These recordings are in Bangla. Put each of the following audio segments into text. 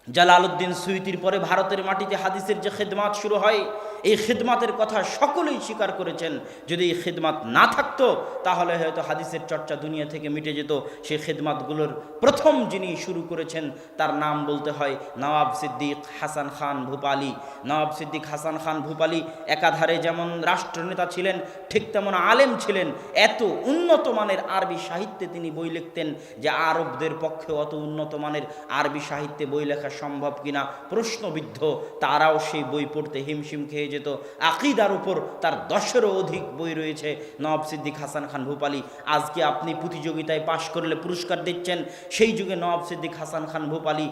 জালালউদ্দিন সুয়ুতির পরে ভারতের মাটিতে হাদিসের যে খিদমাত শুরু হয়, এই খিদমাতের কথা সকলেই স্বীকার করেছেন। যদি এই খিদমাত না থাকতো তাহলে হয়তো হাদিসের চর্চা দুনিয়া থেকে মিটে যেত। সেই খিদমাতগুলোর প্রথম যিনি শুরু করেছেন তার নাম বলতে হয় নওয়াব সিদ্দিক হাসান খান ভূপালী। নওয়াব সিদ্দিক হাসান খান ভূপালী একাধারে যেমন রাষ্ট্রনেতা ছিলেন, ঠিক তেমন আলেম ছিলেন। এত উন্নত মানের আরবি সাহিত্যে তিনি বই লিখতেন যে আরবদের পক্ষে অত উন্নত মানের আরবি সাহিত্যে বই লেখা সম্ভব কিনা প্রশ্নবিদ্ধ। তারাও সেই বই পড়তে হিমশিম খেয়ে যেত। আকিদার উপর তার 10-এরও অধিক বই রয়েছে নওয়াব সিদ্দিক হাসান খান ভূপালী। আজকে আপনি প্রতিযোগিতায় পাশ করলে পুরস্কার দিচ্ছেন, সেই যুগে নওয়াব সিদ্দিক হাসান খান ভূপালী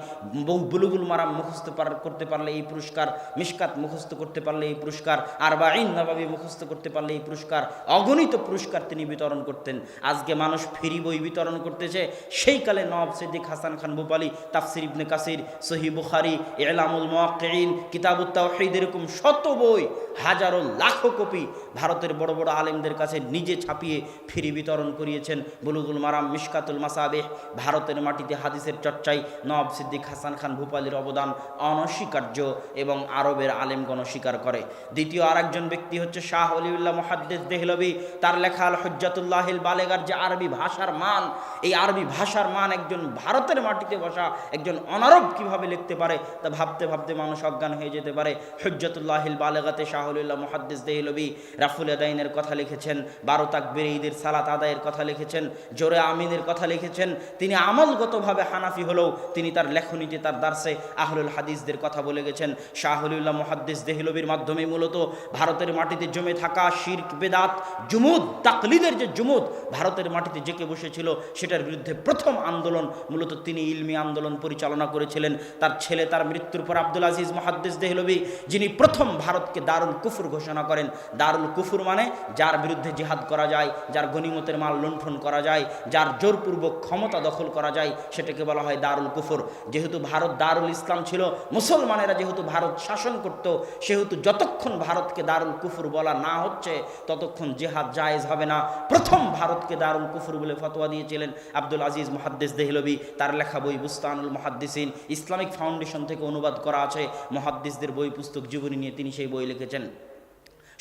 বুলুগুল মারাম মুখস্থ করতে পারলে এই পুরস্কার, মিশকাত মুখস্থ করতে পারলে এই পুরস্কার, আরবাঈন নবাবী মুখস্থ করতে পারলে এই পুরস্কার, অগণিত পুরস্কার তিনি বিতরণ করতেন। আজকে মানুষ ফ্রি বই বিতরণ করতেছে, সেই কালে নওয়াব সিদ্দিক হাসান খান ভূপালী তাফসির ইবনে কাসির, সহিহ বুখারী, ইলামুল মুওয়াক্কিঈন, কিতাবুত তাওহীদ, এরকম শত বই, হাজারো লাখো কপি ভারতের বড় বড় আলেমদের কাছে নিজে ছাপিয়ে ফ্রি বিতরণ করিয়েছেন। বুলুগুল মারাম, মিশকাতুল মাসাবিহ। ভারতের মাটিতে হাদিসের চর্চায় নওয়াব সিদ্দিক হাসান খান ভূপালীর অবদান অনস্বীকার্য এবং আরবের আলেমগণ স্বীকার করে। দ্বিতীয় আরেকজন ব্যক্তি হচ্ছে শাহ ওলিউল্লাহ মুহাদ্দিস দেহলভী। তার লেখা আল হুজ্জাতুল্লাহিল বালেগার যে আরবি ভাষার মান, এই আরবি ভাষার মান একজন ভারতের মাটিতে বসা একজন অনারব কিভাবে লিখতে পারে তা ভাবতে ভাবতে মানুষ অজ্ঞান হয়ে যেতে পারে। হুজ্জাতুল্লাহিল বালেগাতে শাহ ওলিউল্লাহ মুহাদ্দিস দেহলভী রাফুল আদাইনের কথা লিখেছেন, 12 তাকবীর ঈদের সালাত আদায়ের কথা লিখেছেন, জোরে আমিনের কথা লিখেছেন। তিনি আমলগতভাবে হানাফি হলেও তিনি তার লেখনীতে, তার দার্সে আহলুল হাদিসদের কথা বলে গেছেন। শাহ ওলিউল্লাহ মুহাদ্দিস দেহলভীর মাধ্যমে মূলত ভারতের মাটিতে জমে থাকা শিরক, বেদাত, জুমুদ, তাকলিদের যে জুমুদ ভারতের মাটিতে জেঁকে বসেছিল, সেটার বিরুদ্ধে প্রথম আন্দোলন মূলত তিনি ইলমি আন্দোলন পরিচালনা করেছিলেন। তার ছেলে তার মৃত্যুর পর আব্দুল আজিজ মুহাদ্দিস দেহলভী, যিনি প্রথম ভারতকে দারুল কুফর ঘোষণা করেন। দারুল কুফর মানে যার বিরুদ্ধে জিহাদ করা যায়, যার গনিমতের মাল লুণ্ঠন করা যায়, যার জোরপূর্বক ক্ষমতা দখল করা যায়, সেটাকে বলা হয় দারুল কুফর। যেহেতু ভারত দারুল ইসলাম ছিল, মুসলমানেরা যেহেতু ভারত শাসন করত, সেহেতু যতক্ষণ ভারতকে দারুল কুফর বলা না হচ্ছে ততক্ষণ জিহাদ জায়েজ হবে না। প্রথম ভারতকে দারুল কুফর বলে ফতোয়া দিয়েছিলেন আব্দুল আজিজ মুহাদ্দিস দেহলভী। তার লেখা বই বুস্তানুল মুহাদ্দিসিন ইসলামিক ফাউন্ডেশন থেকে অনুবাদ করা আছে। মুহাদ্দিসদের বই পুস্তক জীবনী নিয়ে তিনি সেই বই লিখেছেন।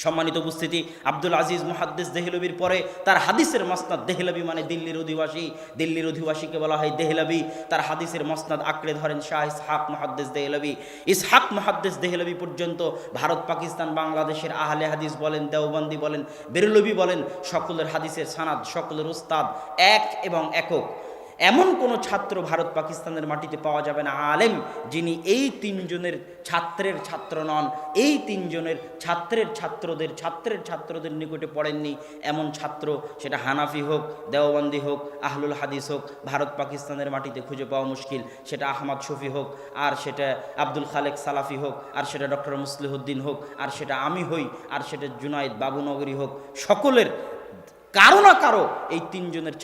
সম্মানিত উপস্থিতি, আব্দুল আজিজ মুহাদ্দিস দেহলভীর পরে তার হাদিসের মসনাদ, দেহলভী মানে দিল্লির অধিবাসী, দিল্লির অধিবাসীকে বলা হয় দেহলভী। তার হাদিসের মসনাদ আঁকড়ে ধরেন শাহ ইসহাক মুহাদ্দিস দেহলভী। ইসহাক মুহাদ্দিস দেহলভী পর্যন্ত ভারত, পাকিস্তান, বাংলাদেশের আহলে হাদিস বলেন, দেওবন্দি বলেন, বেরলভী বলেন, সকলের হাদিসের সানাদ, সকলের উস্তাদ এক এবং একক। এমন কোনো ছাত্র ভারত পাকিস্তানের মাটিতে পাওয়া যাবে না আলেম যিনি এই তিনজনের ছাত্রের ছাত্র নন, এই তিনজনের ছাত্রের ছাত্রদের নিকটে পড়েননি এমন ছাত্র, সেটা হানাফি হোক, দেওবন্দি হোক, আহলুল হাদিস হোক, ভারত পাকিস্তানের মাটিতে খুঁজে পাওয়া মুশকিল। সেটা আহমদ শফি হোক, আর সেটা আব্দুল খালেক সালাফি হোক, আর সেটা ডক্টর মুসলিহুদ্দিন হোক, আর সেটা আমি হই, আর সেটা জুনায়েদ বাবুনগরী হোক, সকলের কারো না কারো এই তিনজনের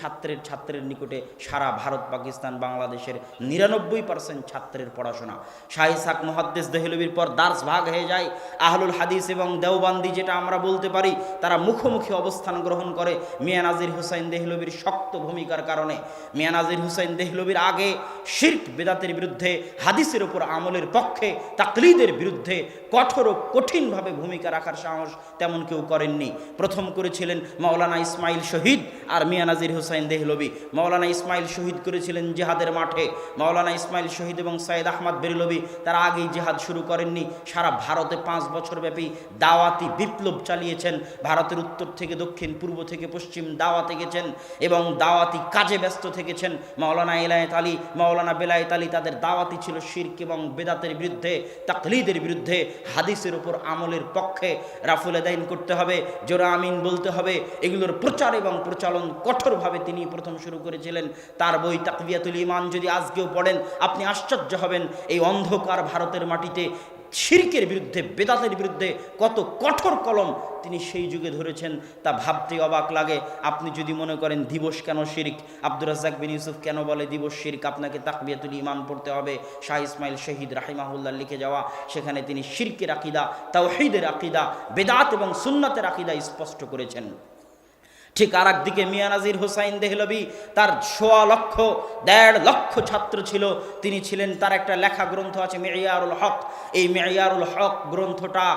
ছাত্রের নিকটে সারা ভারত, পাকিস্তান, বাংলাদেশের 99% ছাত্রের পড়াশোনা। শাহ ইসহাক মুহাদ্দিস দেহলভীর পর দার্স ভাগ হয়ে যায়। আহলুল হাদিস এবং দেওবন্দি, যেটা আমরা বলতে পারি, তারা মুখোমুখি অবস্থান গ্রহণ করে মিয়া নাজির হুসাইন দেহলভীর শক্ত ভূমিকার কারণে। মিয়া নাজির হুসাইন দেহলভীর আগে শিরক বেদাতের বিরুদ্ধে, হাদিসের উপর আমলের পক্ষে, তাকলিদের বিরুদ্ধে কঠোর ও কঠিনভাবে ভূমিকা রাখার সাহস তেমন কেউ করেননি। প্রথম করেছিলেন মাওলানা ইসমাইল শহীদ আর মিয়া নাজির হুসাইন দেহলভী। মাওলানা ইসমাইল শহীদ করেছিলেন জিহাদের মাঠে। মাওলানা ইসমাইল শহীদ এবং সৈয়দ আহমদ বেরলভী তারা আগেই জিহাদ শুরু করেননি। সারা ভারতে 5 বছর ব্যাপী দাওয়াতি বিপ্লব চালিয়েছেন। ভারতের উত্তর থেকে দক্ষিণ, পূর্ব থেকে পশ্চিম দাওয়াতে গেছেন এবং দাওয়াতি কাজে ব্যস্ত থেকেছেন। মাওলানা এলায়েত আলী, মাওলানা বেলায়েত আলী, তাদের দাওয়াতি ছিল শিরক এবং বেদাতের বিরুদ্ধে, তাকলিদের বিরুদ্ধে, হাদিসের উপর আমলের পক্ষে। রাফুল আদাইন করতে হবে, জোরা আমিন বলতে হবে, এগুলোর প্রচার এবং প্রচলন কঠোরভাবে তিনি প্রথম শুরু করেছিলেন। তার বই তাকবিয়াতুল ঈমান যদি আজকেও পড়েন আপনি আশ্চর্য হবেন, এই অন্ধকার ভারতের মাটিতে শিরকের বিরুদ্ধে, বেদাতের বিরুদ্ধে কত কঠোর কলম তিনি সেই যুগে ধরেছেন তা ভাবতে অবাক লাগে। আপনি যদি মনে করেন দিবস কেন শিরক, আব্দুর রাজ্জাক বিন ইউসুফ কেন বলে দিবস শিরক, আপনাকে তাকবিয়াতুল ঈমান পড়তে হবে। শাহ ইসমাইল শহীদ রাহিমাহুল্লাহ লিখে যাওয়া, সেখানে তিনি শিরকের আকীদা, তাওহীদের আকীদা, বেদাত এবং সুন্নাতের আকীদা স্পষ্ট করেছেন। ঠিক আর একদিকে মিয়া নাজির হোসাইন দেহলভি, তার 1.5 লক্ষ ছাত্র ছিল। তিনি ছিলেন, তার একটা লেখা গ্রন্থ আছে মেয়ারুল হক। এই মেয়ারুল হক গ্রন্থটা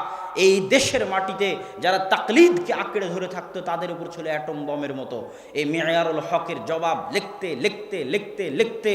এই দেশের মাটিতে যারা তাকলিদকে আঁকড়ে ধরে থাকতো তাদের উপর ছিল অ্যাটম বমের মতো। এই মেয়ারুল হকের জবাব লিখতে লিখতে লিখতে লিখতে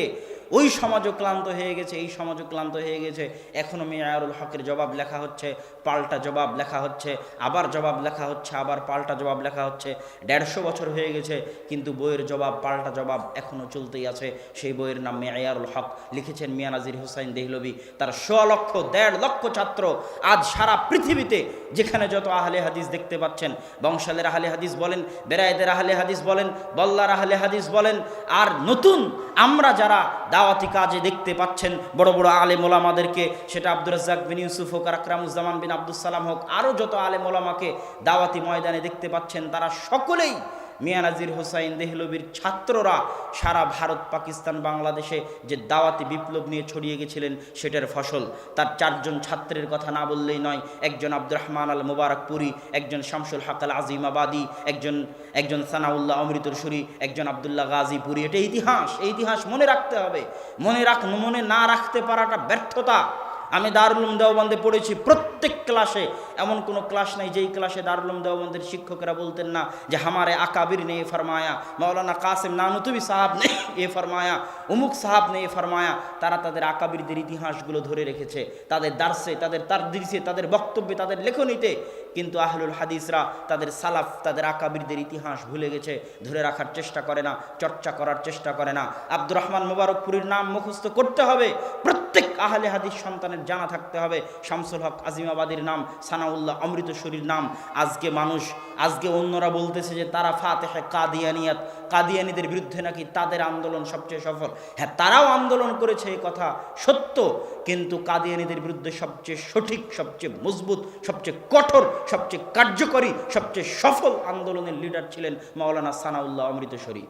ওই সমাজও ক্লান্ত হয়ে গেছে, এই সমাজও ক্লান্ত হয়ে গেছে। এখনও মেয়ারুল হকের জবাব লেখা হচ্ছে, পাল্টা জবাব লেখা হচ্ছে, আবার জবাব লেখা হচ্ছে, আবার পাল্টা জবাব লেখা হচ্ছে। 150 বছর হয়ে গেছে, কিন্তু বইয়ের জবাব পাল্টা জবাব এখনও চলতেই আছে। সেই বইয়ের নাম মেয়ারুল হক, লিখেছেন মিয়া নাজির হোসাইন দেহলভি। তার 1.5 লক্ষ ছাত্র আজ সারা পৃথিবীতে যেখানে যত আহলে হাদিস দেখতে পাচ্ছেন, বংশালের আহলে হাদিস বলেন, বেরায়েতের আহলে হাদিস বলেন, বল্লার আহলে হাদিস বলেন, আর নতুন আমরা যারা দাওয়াতি কাজে দেখতে পাচ্ছেন বড় বড় আলেম ওলামাদেরকে, সেটা আব্দুর রাজ্জাক বিন ইউসুফ হোক, আর আকরামুজ্জামান বিন আব্দুস সালাম হোক, আরও যত আলেম ওলামাকে দাওয়াতি ময়দানে দেখতে পাচ্ছেন, তারা সকলেই মিয়া নাজির হোসাইন দেহলভির ছাত্ররা। সারা ভারত, পাকিস্তান, বাংলাদেশে যে দাওয়াতি বিপ্লব নিয়ে ছড়িয়ে গেছিলেন সেটার ফসল। তার 4 জন ছাত্রের কথা না বললেই নয়। একজন আব্দুর রহমান আল মুবারকপুরি, একজন শামসুল হক আল আজিমাবাদী, একজন সানাউল্লাহ অমৃতসরী, একজন আবদুল্লাহ গাজীপুরি। এটা ইতিহাস, এই ইতিহাস মনে রাখতে হবে। মনে না রাখতে পারাটা ব্যর্থতা। আমি দারুল উলুম দেওবন্দে পড়েছি, প্রত্যেক ক্লাসে এমন কোনো ক্লাস নাই যেই ক্লাসে দারুল উলুম দেওবন্দের শিক্ষকেরা বলতেন না যে হামারে আকাবির নে ফরমায়া, মৌলানা কাসিম নানুতুবি সাহাব নে এ ফরমায়া, উমুক সাহাব নে এ ফরমায়া। তারা তাদের আকাবিরদের ইতিহাসগুলো ধরে রেখেছে তাদের দার্সে, তাদের তারদিসে, তাদের বক্তব্যে, তাদের লেখনীতে। কিন্তু আহলুল হাদিসরা তাদের সালাফ, তাদের আকাবিরদের ইতিহাস ভুলে গেছে, ধরে রাখার চেষ্টা করে না, চর্চা করার চেষ্টা করে না। আব্দুর রহমান মুবারকপুরীর নাম মুখস্থ করতে হবে, প্রত্যেক আহলে হাদিস সন্তানের জানা থাকতে হবে। শামসুল হক আজিমাবাদীর নাম, সানাউল্লাহ অমৃতসরীর নাম। আজকে অন্যরা বলতেছে যে তারা ফাতেহে কাদিয়ানিয়াত, কাদিয়ানীদের বিরুদ্ধে নাকি তাদের আন্দোলন সবচেয়ে সফল। হ্যাঁ, তারাও আন্দোলন করেছে, এই কথা সত্য, কিন্তু কাদিয়ানীদের বিরুদ্ধে সবচেয়ে সঠিক, সবচেয়ে মজবুত, সবচেয়ে কঠোর, সবচেয়ে কার্যকরী, সবচেয়ে সফল আন্দোলনের লিডার ছিলেন মাওলানা সানাউল্লাহ অমৃতসরী।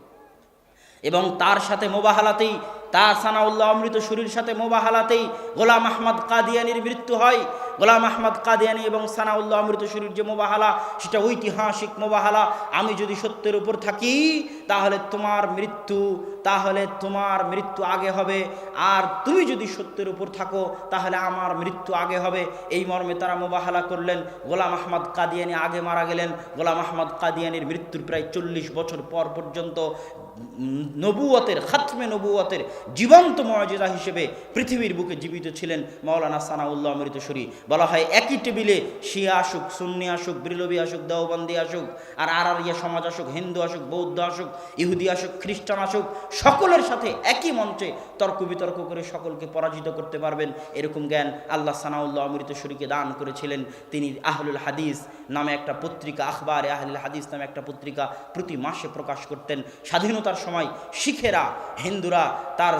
এবং তার সাথে মোবাহালাতেই, তার সানাউল্লাহ অমৃতসরীর সাথে মোবাহালাতেই গোলাম আহমদ কাদিয়ানির মৃত্যু হয়। গোলাম আহমদ কাদিয়ানি এবং সানাউল্লাহ অমৃতসরীর যে মোবাহালা, সেটা ঐতিহাসিক মোবাহালা। আমি যদি সত্যের উপর থাকি তাহলে তোমার মৃত্যু আগে হবে, আর তুমি যদি সত্যের উপর থাকো তাহলে আমার মৃত্যু আগে হবে। এই মর্মে তারা মোবাহালা করলেন। গোলাম আহমদ কাদিয়ানি আগে মারা গেলেন। গোলাম আহমদ কাদিয়ানির মৃত্যুর প্রায় 40 বছর পর পর্যন্ত নবুয়তের, খাতমে নবুয়তের জীবন্ত মুআজিজা হিসেবে পৃথিবীর বুকে জীবিত ছিলেন মাওলানা সানাউল্লাহ অমৃতসরী। বলা হয় একই টেবিলে শিয়া আসুক, সুন্নি আসুক, বিরলভী আসুক, দেওবন্দি আসুক, আর আরিয়া সমাজ আসুক, হিন্দু আসুক, বৌদ্ধ আসুক, ইহুদি আসুক, খ্রিস্টান আসুক, সকলের সাথে একই মঞ্চে তর্ক বিতর্ক করে সকলকে পরাজিত করতে পারবেন, এরকম জ্ঞান আল্লাহ সানাউল্লাহ অমৃতসরীকে দান করেছিলেন। তিনি আহলুল হাদিস নামে একটা পত্রিকা, আখবারে আহলুল হাদিস নামে একটা পত্রিকা প্রতি মাসে প্রকাশ করতেন। স্বাধীনতার সময় শিখেরা, হিন্দুরা তার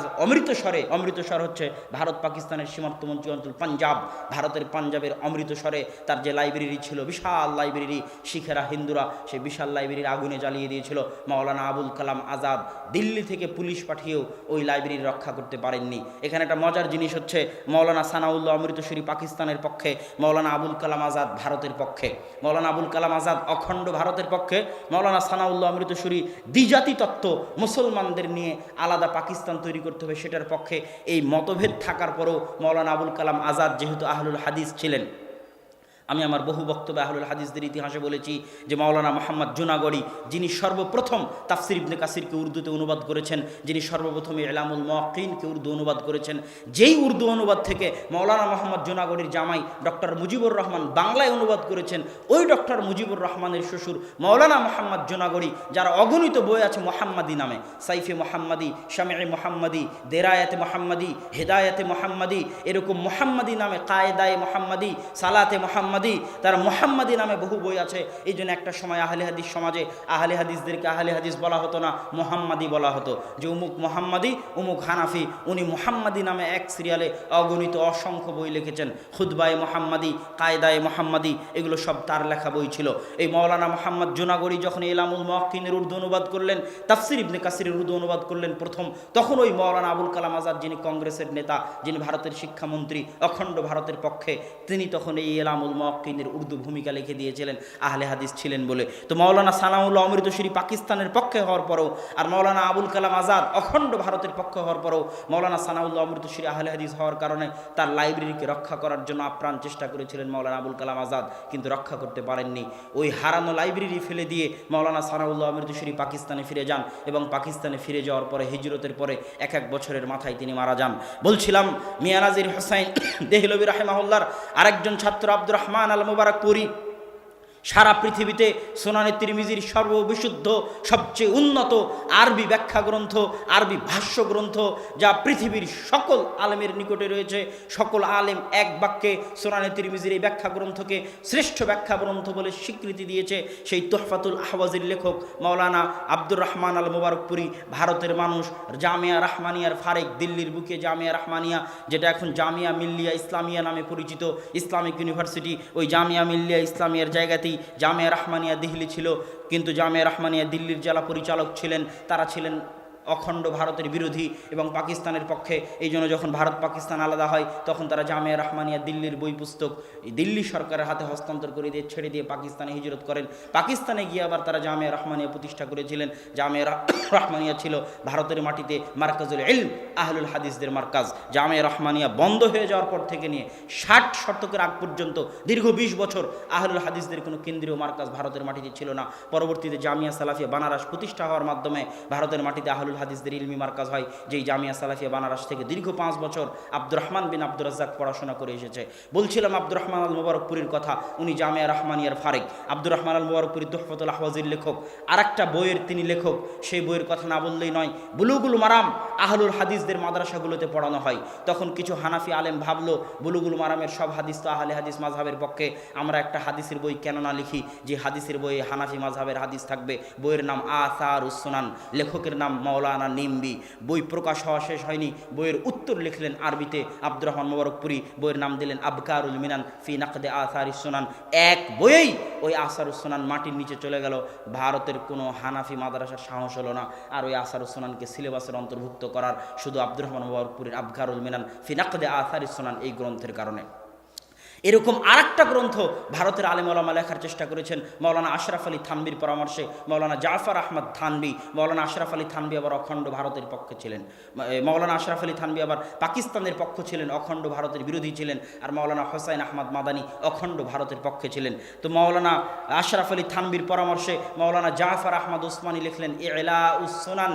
অমৃতসর হচ্ছে ভারত পাকিস্তানের সীমান্তবর্তী অঞ্চল, পাঞ্জাব, ভারতের পাঞ্জাবের অমৃতসরে তার যে লাইব্রেরি ছিল, বিশাল লাইব্রেরি, শিখেরা, হিন্দুরা সেই বিশাল লাইব্রেরির আগুনে জ্বালিয়ে দিয়েছিল। মাওলানা আবুল কালাম আজাদ দিল্লি থেকে পুলিশ পাঠিয়েও ওই লাইব্রেরি রক্ষা করতে পারেননি। এখানে একটা মজার জিনিস হচ্ছে, মাওলানা সানাউল্লাহ অমৃতসরী পাকিস্তানের পক্ষে, মাওলানা আবুল কালাম আজাদ ভারতের পক্ষে। মাওলানা আবুল কালাম আজাদ অখণ্ড ভারতের পক্ষে, মাওলানা সানাউল্লাহ অমৃতসরী দ্বিজাতি তত্ত্ব, মুসলমানদের নিয়ে আলাদা পাকিস্তান তৈরি করতে হবে, সেটার পক্ষে। এই মতভেদ থাকার পরেও মাওলানা আবুল কালাম আজাদ যেহেতু আহলুল হাদিস ছিলেন, আমি আমার বহু বক্তব্যে আহলুল হাদিসদের ইতিহাসে বলেছি যে মাওলানা মোহাম্মদ জুনাগড়ি, যিনি সর্বপ্রথম তাফসির ইবনে কাসিরকে উর্দুতে অনুবাদ করেছেন, যিনি সর্বপ্রথম ইলামুল মুওয়াক্কিনকে উর্দু অনুবাদ করেছেন, যেই উর্দু অনুবাদ থেকে মাওলানা মোহাম্মদ জুনাগড়ির জামাই ডক্টর মুজিবুর রহমান বাংলায় অনুবাদ করেছেন, ওই ডক্টর মুজিবুর রহমানের শ্বশুর মাওলানা মোহাম্মদ জুনাগড়ি, যার অগণিত বই আছে মোহাম্মদী নামে, সাইফে মোহাম্মদী, শামিঈ মোহাম্মদী, দেরায়াতে মোহাম্মদী, হেদায়াতে মোহাম্মদী, এরকম মোহাম্মদী নামে, কায়েদায়ে মোহাম্মদী, সালাতে মোহাম্মদী, তার মোহাম্মদী নামে বহু বই আছে। এই জন্য একটা সময় আহলে হাদিস সমাজে আহলে হাদিসদেরকে আহলে হাদিস বলা হতো না, মোহাম্মদী বলা হতো, যে উমুক মোহাম্মদী, উমুক হানাফি, উনি মোহাম্মদী নামে এক সিরিয়ালে অগণিত অসংখ্য বই লিখেছেন। খুতবায়ে মোহাম্মদী, কায়দায়ে মোহাম্মদী, এগুলো সব তার লেখা বই ছিল। এই মাওলানা মোহাম্মদ জুনাগড়ি যখন ইলামুল মুওয়াক্কিনের উর্দু অনুবাদ করলেন, তাফসির ইবনে কাসিরের উর্দু অনুবাদ করলেন প্রথম, তখন ওই মাওলানা আবুল কালাম আজাদ, যিনি কংগ্রেসের নেতা, যিনি ভারতের শিক্ষামন্ত্রী, অখণ্ড ভারতের পক্ষে, তিনি তখন এই ইলামুল মুওয়াক্কিনের উর্দু ভূমিকা লিখে দিয়েছিলেন, আহলে হাদিস ছিলেন বলে। তো মাওলানা সানাউল্লাহ অমৃতসরী পাকিস্তানের পক্ষে হওয়ার পরেও, আর মাওলানা আবুল কালাম আজাদ অখণ্ড ভারতের পক্ষে হওয়ার পরেও, মাওলানা সানাউল্লাহ অমৃতসরী আহলে হাদিস হওয়ার কারণে তার লাইব্রেরিকে রক্ষা করার জন্য আপ্রাণ চেষ্টা করেছিলেন মাওলানা আবুল কালাম আজাদ, কিন্তু রক্ষা করতে পারেননি। ওই হারানো লাইব্রেরি ফেলে দিয়ে মাওলানা সানাউল্লাহ অমৃতসরী পাকিস্তানে ফিরে যান, এবং পাকিস্তানে ফিরে যাওয়ার পরে হিজরতের পরে 1 বছরের মাথায় তিনি মারা যান। বলছিলাম মিয়া নাজির হোসাইন দেহলভী রাহিমাহুল্লাহর আরেকজন ছাত্র আব্দুর রহমান আল মুবারকপুরী সারা পৃথিবীতে সুনানে তিরমিজির সর্ববিশুদ্ধ সবচেয়ে উন্নত আরবি ব্যাখ্যা গ্রন্থ, আরবি ভাষ্য গ্রন্থ, যা পৃথিবীর সকল আলেমের নিকটে রয়েছে। সকল আলেম এক বাক্যে সুনানে তিরমিজির এই ব্যাখ্যা গ্রন্থকে শ্রেষ্ঠ ব্যাখ্যা গ্রন্থ বলে স্বীকৃতি দিয়েছে সেই তুহফাতুল আহওয়াজির লেখক মাওলানা আব্দুর রহমান আল মুবারকপুরী। ভারতের মানুষ জামিয়া রাহমানিয়ার ফারেক, দিল্লির বুকে জামিয়া রাহমানিয়া, যেটা এখন জামিয়া মিল্লিয়া ইসলামিয়া নামে পরিচিত, ইসলামিক ইউনিভার্সিটি, ওই জামিয়া মিল্লিয়া ইসলামিয়ার জায়গাতেই জামিয়া রাহমানিয়া দিল্লি ছিল। কিন্তু জামিয়া রাহমানিয়া দিল্লির জেলা পরিচালক ছিলেন, তারা ছিলেন অখণ্ড ভারতের বিরোধী এবং পাকিস্তানের পক্ষে। এই জন্য যখন ভারত পাকিস্তান আলাদা হয় তখন তারা জামিয়া রাহমানিয়া দিল্লির বই পুস্তক দিল্লি সরকারের হাতে হস্তান্তর করে দিয়ে ছেড়ে দিয়ে পাকিস্তানে হিজরত করেন। পাকিস্তানে গিয়ে আবার তারা জামিয়া রাহমানিয়া প্রতিষ্ঠা করেছিলেন। জামিয়া রাহমানিয়া ছিল ভারতের মাটিতে মার্কাজুল ইলম, আহলুল হাদিসদের মার্কাজ। জামিয়া রাহমানিয়া বন্ধ হয়ে যাওয়ার পর থেকে নিয়ে 60 শতকের আগ পর্যন্ত দীর্ঘ 20 বছর আহলুল হাদিসদের কোনো কেন্দ্রীয় মার্কাজ ভারতের মাটিতে ছিল না। পরবর্তীতে জামিয়া সালাফিয়া বানারস প্রতিষ্ঠা হওয়ার মাধ্যমে ভারতের মাটিতে আহলুল হাদিসদের ইলমি মার্কাজ হয়, যেই জামিয়া সালাফিয়া বানারস থেকে দীর্ঘ 5 বছর আব্দুর রহমান বিন আব্দুর রাজ্জাক পড়াশোনা করে এসেছে। বলছিলাম আব্দুর রহমান আল মুবারকপুরীর কথা, উনি জামিয়া রাহমানিয়ার ফারেক। আব্দুর রহমান আল মুবারকপুরী তুহফাতুল আহওয়াজির লেখক, আরেকটা বইয়ের তিনি লেখক, সেই বইয়ের কথা না বললেই নয়। বুলুগুল মারাম আহলুল হাদিসদের মাদ্রাসাগুলোতে পড়ানো হয়। তখন কিছু হানাফি আলেম ভাবলো বুলুগুল মারামের সব হাদিস তো আহলে হাদিস মাযহাবের পক্ষে, আমরা একটা হাদিসের বই কেন না লিখি যে হাদিসের বইয়ে হানাফি মাযহাবের হাদিস থাকবে। বইয়ের নাম আসারুস সুনান, লেখকের নাম মাওলানা নিম্বি। বই প্রকাশ হওয়া শেষ হয়নি, বইয়ের উত্তর লিখলেন আরবিতে আব্দুর রহমান মুবারকপুরী, বইয়ের নাম দিলেন আবকারুল মিনান ফি নাকদে আসারিস সুনান। এক বইয়েই ওই আসারুস সুনান মাটির নিচে চলে গেল। ভারতের কোনো হানাফি মাদ্রাসার সাহস হলো না আর ওই আসারুস সুনানকে সিলেবাসের অন্তর্ভুক্ত করার, শুধু আব্দুর রহমান মুবারকপুরীর আবকারুল মিনান ফি নাকদে আসারিস সুনান এই গ্রন্থের কারণে। এরকম আরেকটা গ্রন্থ ভারতের আলেম ওলামা লেখার চেষ্টা করেছেন মাওলানা আশরাফ আলী থানবির পরামর্শে। মাওলানা জাফর আহমদ থানবি, মাওলানা আশরাফ আলী থানবি আবার অখণ্ড ভারতের পক্ষে ছিলেন। মাওলানা আশরাফ আলী থানবি আবার পাকিস্তানের পক্ষ ছিলেন, অখণ্ড ভারতের বিরোধী ছিলেন। আর মাওলানা হোসাইন আহমদ মাদানী অখণ্ড ভারতের পক্ষে ছিলেন। তো মাওলানা আশরাফ আলী থানবির পরামর্শে মাওলানা জাফর আহমদ ওসমানী লিখলেন ইলাউস সুনান,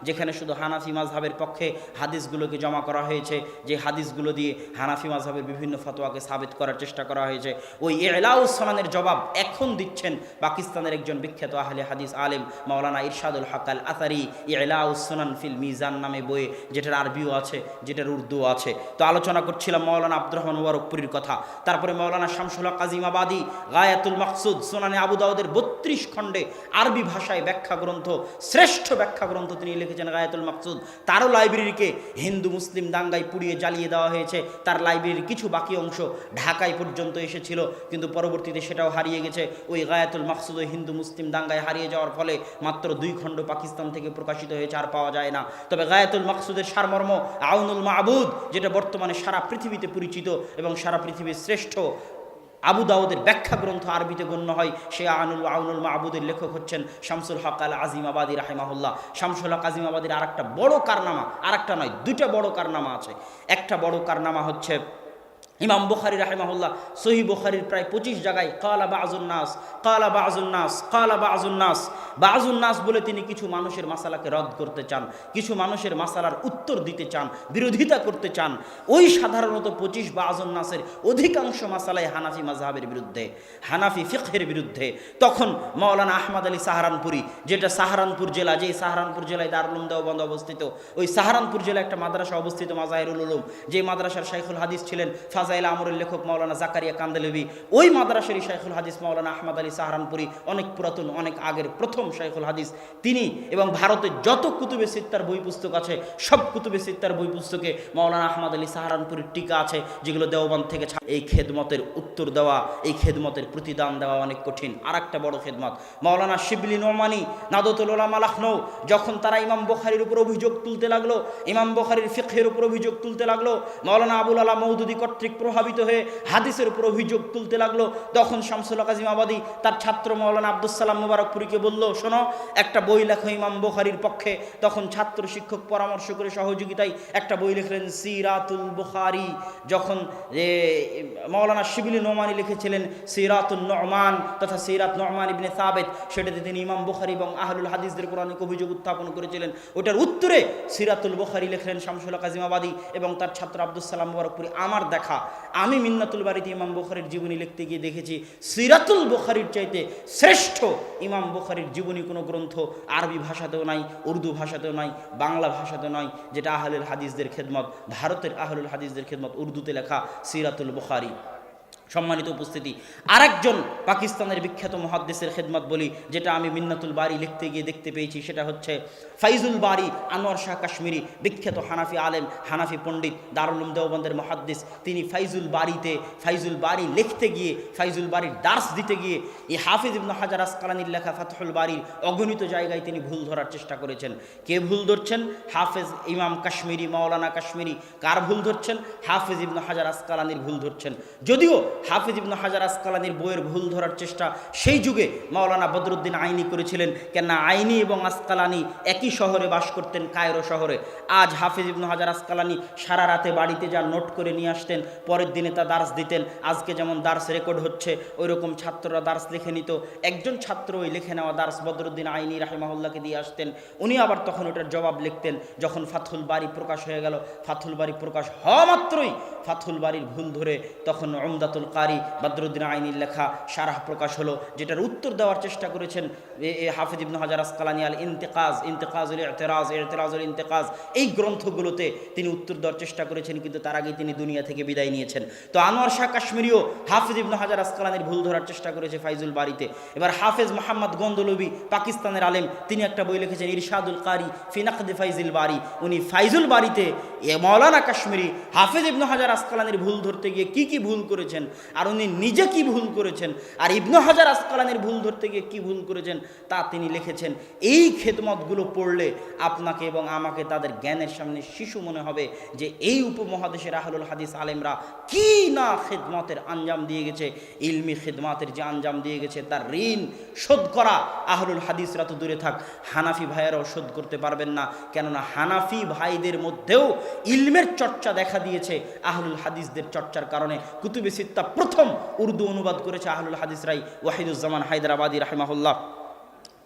যেখানে শুধু হানাফি মাযহাবের পক্ষে হাদিসগুলোকে জমা করা হয়েছে, যে হাদিসগুলো দিয়ে হানাফি মাযহাবের বিভিন্ন ফতোয়াকে সাবিত করার চেষ্টা করা হয়েছে। ওই ইলাউস সুনানের জবাব এখন দিচ্ছেন পাকিস্তানের একজন বিখ্যাত আহলে হাদিস আলেম মাওলানা ইরশাদুল হক আল আসারি। ইলাউস সুনান ফিল মিজান নামে বইয়ে, যেটার আরবিও আছে, যেটার উর্দুও আছে। তো আলোচনা করছিলাম মাওলানা আব্দুর রহমান মুবারকপুরীর কথা। তারপরে মাওলানা শামসুল হক আজিমাবাদী গায়াতুল মাকসুদ সুনানে আবু দাউদের 32 খণ্ডে আরবি ভাষায় ব্যাখ্যা গ্রন্থ, শ্রেষ্ঠ ব্যাখ্যা গ্রন্থ তিনি লিখেছেন গায়াতুল মাকসুদ। তারও লাইব্রেরিকে হিন্দু মুসলিম দাঙ্গায় পুড়িয়ে জ্বালিয়ে দেওয়া হয়েছে। তার লাইব্রেরির কিছু বাকি অংশ ঢাকায় পর্যন্ত এসেছিল, কিন্তু পরবর্তীতে সেটাও হারিয়ে গেছে। ওই গায়াতুল মাকসুদ ওই হিন্দু মুসলিম দাঙ্গায় হারিয়ে যাওয়ার ফলে মাত্র 2 খণ্ড পাকিস্তান থেকে প্রকাশিত হয়েছে, আর পাওয়া যায় না। তবে গায়াতুল মাকসুদের সারমর্ম আউনুল মাবুদ, যেটা বর্তমানে সারা পৃথিবীতে পরিচিত এবং সারা পৃথিবীর শ্রেষ্ঠ আবু দাউদের ব্যাখ্যা গ্রন্থ আরবিতে গণ্য হয়, সে আউনুল মাবুদের লেখক হচ্ছেন শামসুল হক আল আজিমাবাদী রাহিমাহুল্লাহ। শামসুল হক আজিমাবাদীর আরেকটা বড় কারনামা, আরেকটা নয় 2টা বড় কারনামা আছে। একটা বড় কারনামা হচ্ছে ইমাম বুখারী রাহিমাহুল্লাহ সহিহ বুখারীর প্রায় 25 জায়গায় কালা বাযুন নাস, কালা বাযুন নাস, কালা বাযুন নাস, বাযুন নাস বলে তিনি কিছু মানুষের মাসালাকে রদ করতে চান, কিছু মানুষের মাসালার উত্তর দিতে চান, বিরোধিতা করতে চান। ওই সাধারণত 25 বাযুন নাসের অধিকাংশ মাসালায় হানাফি মাযহাবের বিরুদ্ধে, হানাফি ফিকহের বিরুদ্ধে। তখন মাওলানা আহমদ আলী সাহারানপুরি, যেটা সাহারানপুর জেলা, যেই সাহারানপুর জেলায় দারুল উলুম দেওবন্দ অবস্থিত, ওই সাহারানপুর জেলায় একটা মাদ্রাসা অবস্থিত মাজাহিরুল উলুম, যে মাদ্রাসার শাইখুল হাদিস ছিলেন ফাজাইল আমরের লেখক মাওলানা জাকারিয়া কান্দেলভি। ওই মাদ্রাসারই শাইখুল হাদিস মাওলানা আহমদ আলী সাহারানপুরি, অনেক পুরাতন, অনেক আগের প্রথম শাইখুল হাদিস তিনি। এবং ভারতের যত কুতুবে সিত্তার বই পুস্তক আছে, সব কুতুবে সিত্তার বই পুস্তকে মাওলানা আহমদ আলী সাহারানপুরির টিকা আছে, যেগুলো দেওবন্দ থেকে। এই খেদমতের উত্তর দেওয়া, এই খেদমতের প্রতিদান দেওয়া অনেক কঠিন। আর একটা বড় খেদমত মাওলানা শিবলি নোমানি নাদতুল উলামা লখনউ, যখন তারা ইমাম বুখারীর উপর অভিযোগ তুলতে লাগলো, ইমাম বুখারীর ফিকহের উপর অভিযোগ তুলতে লাগলো, মাওলানা আবুল আলা মওদুদী কর্তৃক কর্তৃক প্রভাবিত হয়ে হাদিসের উপর অভিযোগ তুলতে লাগলো। তখন শামসুল কাজিম আবাদী তার ছাত্র মাওলানা আব্দুস সালাম মুবারকপুরীকে বলল, শোনো, একটা বই লেখো ইমাম বুখারীর পক্ষে। তখন ছাত্র শিক্ষক পরামর্শ করে সহযোগিতায় একটা বই লিখলেন সিরাতুল বুখারী। যখন মাওলানা শিবিলি নোমানি লিখেছিলেন সিরাতুন নুমান তথা সিরাত নুমান ইবনে সাবিত, সেটাতে তিনি ইমাম বুখারী এবং আহলুল হাদিসদের উপর অনেক অভিযোগ উত্থাপন করেছিলেন। ওটার উত্তরে সিরাতুল বুখারী লিখলেন শামসুল কাজিম আবাদী এবং তার ছাত্র আব্দুস সালাম মুবারকপুরী। আমার দেখা, আমি মিন্নাতুল বাড়িতে ইমাম বুখারীর জীবনী লিখতে গিয়ে দেখেছি সিরাতুল বুখারীর চাইতে শ্রেষ্ঠ ইমাম বুখারীর জীবনী কোনো গ্রন্থ আরবি ভাষাতেও নাই, উর্দু ভাষাতেও নাই, বাংলা ভাষাতেও নাই, যেটা আহলুল হাদিসদের খেদমত, ভারতের আহলুল হাদিসদের খেদমত, উর্দুতে লেখা সিরাতুল বুখারী। সম্মানিত উপস্থিতি, আরেকজন পাকিস্তানের বিখ্যাত মুহাদ্দিসের খেদমত বলি, যেটা আমি মিন্নাতুল বারী লিখতে গিয়ে দেখতে পেয়েছি, সেটা হচ্ছে ফাইজুল বারী আনোয়ার শাহ কাশ্মীরি, বিখ্যাত হানাফি আলেম, হানাফি পণ্ডিত, দারুল উলুম দেওবন্দের মুহাদ্দিস। তিনি ফাইজুল বারী লিখতে গিয়ে, ফাইজুল বারীর দার্স দিতে গিয়ে এই হাফিজ ইবনে হাজার আসকালানির লেখা ফাতহুল বারীর অগণিত জায়গায় তিনি ভুল ধরার চেষ্টা করেছেন। কে ভুল ধরছেন? হাফেজ ইমাম কাশ্মীরি, মাওলানা কাশ্মীরি। কার ভুল ধরছেন? হাফিজ ইবনে হাজার আসকালানির ভুল ধরছেন। যদিও হাফিজ ইবনে হাজার আসকালানির বইয়ের ভুল ধরার চেষ্টা সেই যুগে মাওলানা বদরুদ্দিন আইনি করেছিলেন, কেননা আইনি এবং আসকালানি একই শহরে বাস করতেন, কায়রো শহরে। আজ হাফিজ ইবনে হাজার আসকালানি সারা রাতে বাড়িতে যা নোট করে নিয়ে আসতেন, পরের দিনে তা দার্স দিতেন। আজকে যেমন দার্স রেকর্ড হচ্ছে, ওই রকম ছাত্ররা দার্স লিখে নিত। একজন ছাত্র ওই লিখে নেওয়া দার্স বদরুদ্দিন আইনি রাহিমাহুল্লাহকে দিয়ে আসতেন, উনি আবার তখন ওটার জবাব লিখতেন। যখন ফাতহুল বারী প্রকাশ হয়ে গেল, ফাতহুল বারী প্রকাশ হওয়া মাত্রই ফাতহুল বারীর ভুল ধরে তখন উমদাতুল কারি বদরুদ্দিন আইনির লেখা শারাহ প্রকাশ হলো, যেটার উত্তর দেওয়ার চেষ্টা করেছেন হাফিজ ইবনে হাজার আসকালানি। আল ইন্তেকাজুল ইতিরাজুল ইন্তেকাজ, এই গ্রন্থগুলোতে তিনি উত্তর দেওয়ার চেষ্টা করেছেন, কিন্তু তার আগে তিনি দুনিয়া থেকে বিদায় নিয়েছেন। তো আনোয়ার শাহ কাশ্মীরিও হাফিজ ইবনে হাজার আসকালানির ভুল ধরার চেষ্টা করেছে ফাইজুল বারীতে। এবার হাফেজ মোহাম্মদ গন্দলবি, পাকিস্তানের আলেম, তিনি একটা বই লিখেছেন ইরশাদুল কারি ফি নাকদি ফাইজুল বারী। উনি ফাইজুল বারীতে মাওলানা কাশ্মীরি হাফিজ ইবনে হাজার আসকালানির ভুল ধরতে গিয়ে কি ভুল করেছেন, আর উনি নিজে কি ভুল করেছেন, আর ইবনে হাজার আসকালানির ভুল ধরতে গিয়ে কি ভুল করেছেন তা তিনি লিখেছেন। এই খেদমতগুলো পড়লে আপনাকে এবং আমাকে তাদের জ্ঞানের সামনে শিশু মনে হবে যে এই উপমহাদেশের আহলুল হাদিস আলেমরা কি না খেদমতের আঞ্জাম দিয়ে গেছে। ইলমি খেদমতের যে আঞ্জাম দিয়ে গেছে তার ঋণ শোধ করা আহলুল হাদিসরা তো দূরে থাক, হানাফি ভাইয়েরাও শোধ করতে পারবেন না। কেননা হানাফি ভাইদের মধ্যেও ইলমের চর্চা দেখা দিয়েছে আহলুল হাদিসদের চর্চার কারণে। কুতুবে সিত্তা প্রথম উর্দু অনুবাদ করেছে আহলুল হাদিসরাই। ওয়াহিদুজ্জামান হায়দ্রাবাদী রাহিমাহুল্লাহ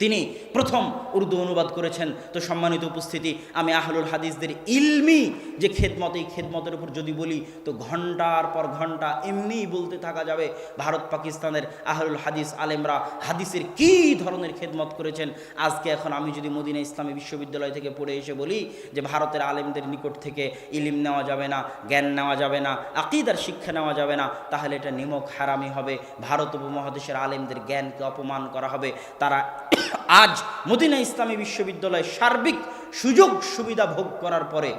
তিনি প্রথম উর্দু অনুবাদ করেছেন। তো সম্মানিত উপস্থিতি, আমি আহলুল হাদিসদের ইলমি যে খেদমত, এই খেদমতের উপর যদি বলি তো ঘন্টার পর ঘন্টা এমনিই বলতে থাকা যাবে। ভারত পাকিস্তানের আহলুল হাদিস আলেমরা হাদিসের কী ধরনের খেদমত করেছেন। আজকে এখন আমি যদি মদিনা ইসলামী বিশ্ববিদ্যালয় থেকে পড়ে এসে বলি যে ভারতের আলেমদের নিকট থেকে ইলিম নেওয়া যাবে না, জ্ঞান নেওয়া যাবে না, আকিদার শিক্ষা নেওয়া যাবে না, তাহলে এটা নিমক হারামি হবে। ভারত উপমহাদেশের আলেমদের জ্ঞানকে অপমান করা হবে। তারা আজ মদিনা ইসলামী বিশ্ববিদ্যালয়ে সার্বিক সুযোগ সুবিধা ভোগ করার পরে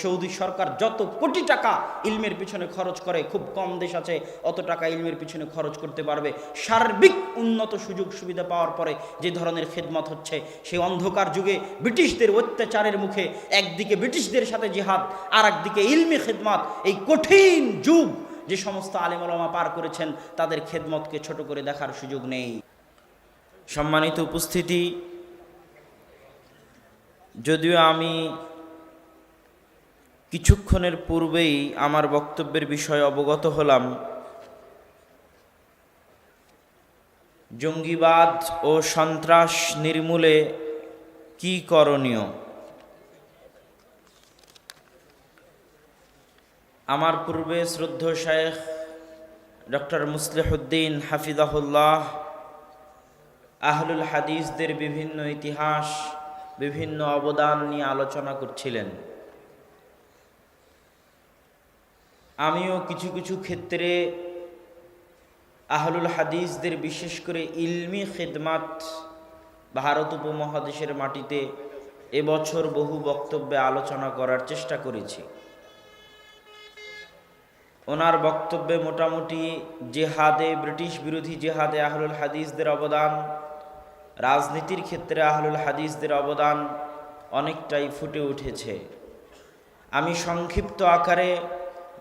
সৌদি সরকার যত কোটি টাকা ইলমের পিছনে খরচ করে, খুব কম দেশ আছে অত টাকা ইলমের পিছনে খরচ করতে পারবে। সার্বিক উন্নত সুযোগ সুবিধা পাওয়ার পরে যে ধরনের খেদমত হচ্ছে, সেই অন্ধকার যুগে ব্রিটিশদের অত্যাচারের মুখে একদিকে ব্রিটিশদের সাথে জিহাদ, আর একদিকে ইলমি খেদমত, এই কঠিন যুগ যে সমস্ত আলেম ওলামা পার করেছেন তাদের খেদমতকে ছোট করে দেখার সুযোগ নেই। সম্মানিত উপস্থিতি, যদিও আমি কিছুক্ষণের পূর্বেই আমার বক্তব্যের বিষয়ে অবগত হলাম, জঙ্গিবাদ ও সন্ত্রাস নির্মূলে কি করণীয়। আমার পূর্বে শ্রদ্ধেয় শায়েখ ডক্টর মুসলিহুদ্দিন হাফিজাহুল্লাহ আহলুল হাদিসদের বিভিন্ন ইতিহাস, বিভিন্ন অবদান নিয়ে আলোচনা করছিলেন। আমিও কিছু কিছু ক্ষেত্রে আহলুল হাদিসদের, বিশেষ করে ইলমি খেদমাত ভারত উপমহাদেশের মাটিতে এবছর বহু বক্তব্যে আলোচনা করার চেষ্টা করেছি। ওনার বক্তব্যে মোটামুটি জেহাদে, ব্রিটিশ বিরোধী জেহাদে আহলুল হাদিসদের অবদান, রাজনীতির ক্ষেত্রে আহলুল হাদিসদের অবদান অনেকটাই ফুটে উঠেছে। আমি সংক্ষিপ্ত আকারে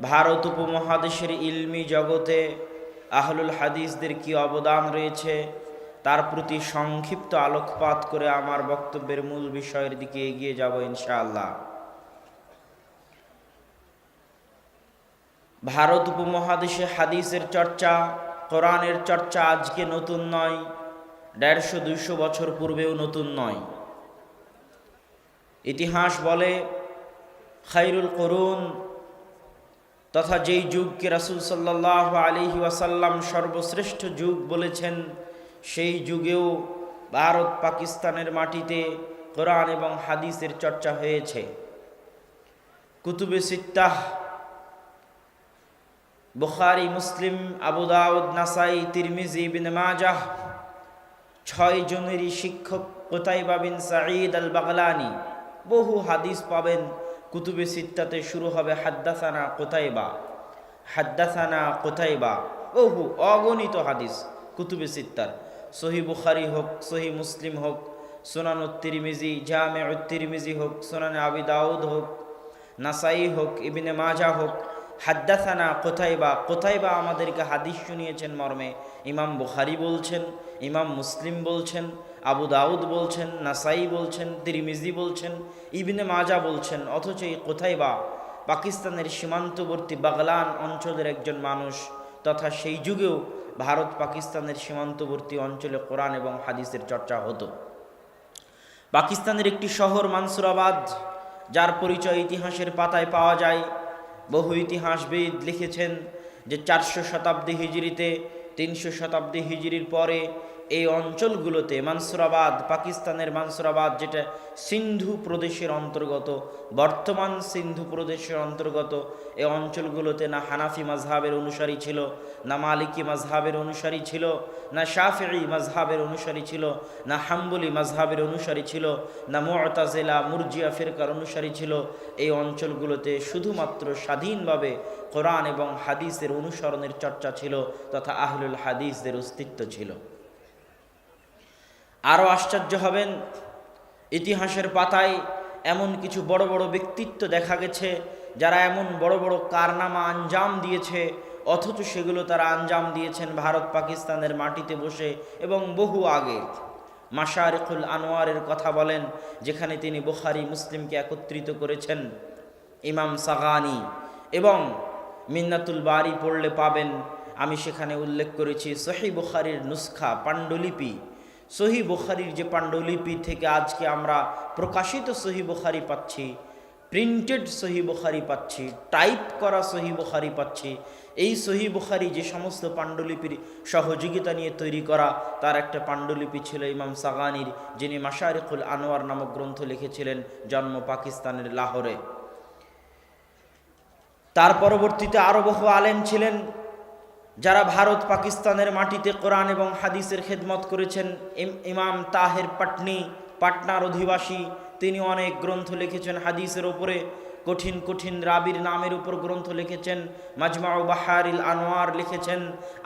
ভারত উপমহাদেশের ইলমি জগতে আহলুল হাদিসদের কি অবদান রয়েছে তার প্রতি সংক্ষিপ্ত আলোকপাত করে আমার বক্তব্যের মূল বিষয়ের দিকে এগিয়ে যাব ইনশাআল্লাহ। ভারত উপমহাদেশে হাদিসের চর্চা, কোরআনের চর্চা আজকে নতুন নয়, 150-200 বছর পূর্বেও নতুন নয়। ইতিহাস বলে খায়রুল কুরুন তথা যেই যুগকে রাসূল সাল্লাল্লাহু আলাইহি ওয়াসাল্লাম সর্বশ্রেষ্ঠ যুগ বলেছেন, সেই যুগেও ভারত পাকিস্তানের মাটিতে কোরআন এবং হাদিসের চর্চা হয়েছে। কুতুবে সিত্তাহ বুখারী, মুসলিম, আবু দাউদ, নাসাই, তিরমিজি, ইবনে মাজাহ 6 জনেরই শিক্ষক কুতাইবা বিন সাঈদ আল বাগলানি। বহু হাদিস পাবেন কুতুবে সিত্তাতে, শুরু হবে হাদ্দাসানা কুতাইবা, হাদ্দাসানা কুতাইবা। বহু অগণিত হাদিস কুতুবে সিত্তার, সহিহ বুখারী হোক, সহিহ মুসলিম হোক, সুনানুত তিরমিজি, জামিউত তিরমিজি হোক, সুনানে আবি দাউদ হোক, নাসাই হোক, ইবনে মাজাহ হোক, হাদ্দাসানা কুতাইবা। কুতাইবা আমাদেরকে হাদিস শুনিয়েছেন মর্মে ইমাম বুখারী বলছেন, ইমাম মুসলিম বলছেন, আবু দাউদ বলছেন, নাসাই বলছেন, তিরমিজি বলছেন, ইবনে মাজা বলছেন। অথচ এই কুতাইবা পাকিস্তানের সীমান্তবর্তী বাগলান অঞ্চলের একজন মানুষ, তথা সেই যুগেও ভারত পাকিস্তানের সীমান্তবর্তী অঞ্চলে কোরআন এবং হাদিসের চর্চা হতো। পাকিস্তানের একটি শহর মানসুরাবাদ, যার পরিচয় ইতিহাসের পাতায় পাওয়া যায়। বহু ইতিহাসবিদ লিখেছেন যে 400 শতাব্দী হিজরিতে, 300 শতাব্দী হিজরির পরে এই অঞ্চলগুলোতে মানসুরাবাদ, পাকিস্তানের মানসুরাবাদ যেটা সিন্ধু প্রদেশের অন্তর্গত, বর্তমান সিন্ধু প্রদেশের অন্তর্গত, এই অঞ্চলগুলোতে না হানাফি মাজহাবের অনুসারী ছিল, না মালিকি মাজহাবের অনুসারী ছিল, না শাফিঈ মাজহাবের অনুসারী ছিল, না হাম্বলি মাজহাবের অনুসারী ছিল, না মুআতাজিলা মুরজিয়া ফিরকার অনুসারী ছিল। এই অঞ্চলগুলোতে শুধুমাত্র স্বাধীনভাবে কোরআন এবং হাদিসের অনুসরণের চর্চা ছিল, তথা আহলুল হাদিসদের অস্তিত্ব ছিল। আরও আশ্চর্য হবেন, ইতিহাসের পাতায় এমন কিছু বড় বড় ব্যক্তিত্ব দেখা গেছে যারা এমন বড় বড় কারনামা আঞ্জাম দিয়েছে, অথচ সেগুলো তারা আঞ্জাম দিয়েছেন ভারত পাকিস্তানের মাটিতে বসে এবং বহু আগে। মাশারিকুল আনোয়ারের কথা বলেন, যেখানে তিনি বুখারী মুসলিমকে একত্রিত করেছেন। ইমাম সাগানি এবং মিন্নাতুল বারি পড়লে পাবেন, আমি সেখানে উল্লেখ করেছি সহিহ বুখারীর নুসখা, পাণ্ডুলিপি। সহিহ বুখারীর যে পাণ্ডুলিপি থেকে আজকে আমরা প্রকাশিত সহিহ বুখারী পাচ্ছি, প্রিন্টেড সহিহ বুখারী পাচ্ছি, টাইপ করা সহিহ বুখারী পাচ্ছি, এই সহিহ বুখারী যে সমস্ত পাণ্ডুলিপির সহযোগিতা নিয়ে তৈরি করা, তার একটা পাণ্ডুলিপি ছিল ইমাম সাগানির, যিনি মাশারিকুল আনোয়ার নামক গ্রন্থ লিখেছিলেন, জন্ম পাকিস্তানের লাহোরে। তার পরবর্তীতে আরও বহু আলেম ছিলেন যারা ভারত পাকিস্তানের মাটিতে কোরআন এবং হাদিসের খেদমত করেছেন। ইমাম তাহের পাটনি, পাটনার অধিবাসী, তিনি অনেক গ্রন্থ লিখেছেন হাদিসের ওপরে। কঠিন কঠিন রাবির নামের উপর গ্রন্থ লিখেছেন, মাজমাউ বাহারিল আনোয়ার লিখেছেন,